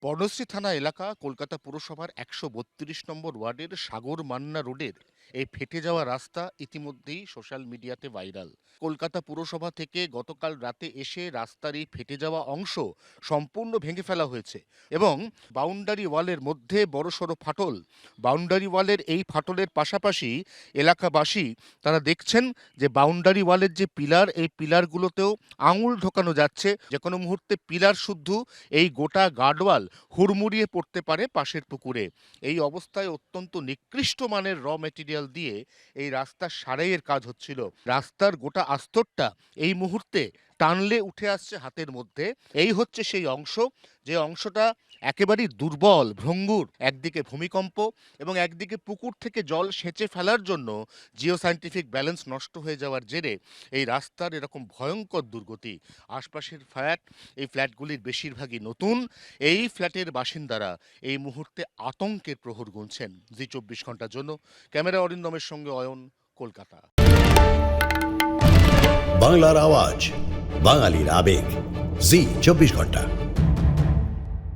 বনশ্রী থানা এলাকা কলকাতা পুরসভার ১৩২ নম্বর ওয়ার্ডের সাগর মান্না রোডের এই ফেটে যাওয়া রাস্তা ইতিমধ্যেই সোশ্যাল মিডিয়াতে ভাইরাল। কলকাতা পুরসভা থেকে গতকাল রাতে এসে রাস্তার এই ফেটে যাওয়া অংশ সম্পূর্ণ ভেঙে ফেলা হয়েছে এবং বাউন্ডারি ওয়ালের মধ্যে বড়সড় ফাটল। বাউন্ডারি ওয়ালের এই ফাটলের পাশাপাশি এলাকাবাসী তারা দেখছেন যে বাউন্ডারি ওয়ালের যে পিলার, এই পিলারগুলোতেও আঙুল ঢোকানো যাচ্ছে। যে কোনো মুহূর্তে পিলার শুদ্ধ এই গোটা গার্ডওয়াল হুড়মুড়িয়ে পড়তে পারে পাশের পুকুরে। এই অবস্থায় অত্যন্ত নিকৃষ্ট মানের মেটেরিয়াল দিয়ে এই রাস্তার সারাইয়ের কাজ হচ্ছিল। রাস্তার গোটা আস্তরটা এই মুহূর্তে টানলে উঠে আসছে হাতের মধ্যে। এই হচ্ছে সেই অংশ, যে অংশটা একেবারেই দুর্বল, ভঙ্গুর। একদিকে ভূমিকম্প এবং একদিকে পুকুর থেকে জল সেঁচে ফেলার জন্য জিও সায়েন্টিফিক ব্যালেন্স নষ্ট হয়ে যাওয়ার জেরে এই রাস্তার এরকম ভয়ঙ্কর দুর্গতি। আশপাশের ফ্ল্যাট, এই ফ্ল্যাটগুলির বেশিরভাগই নতুন। এই ফ্ল্যাটের বাসিন্দারা এই মুহূর্তে আতঙ্কের প্রহর গুনছেন। জি ২৪ ঘন্টার জন্য ক্যামেরা অরিন্দমের সঙ্গে অয়ন, কলকাতা। বাংলার আওয়াজ, বাঙালির আবেগ, জি ২৪ ঘন্টা।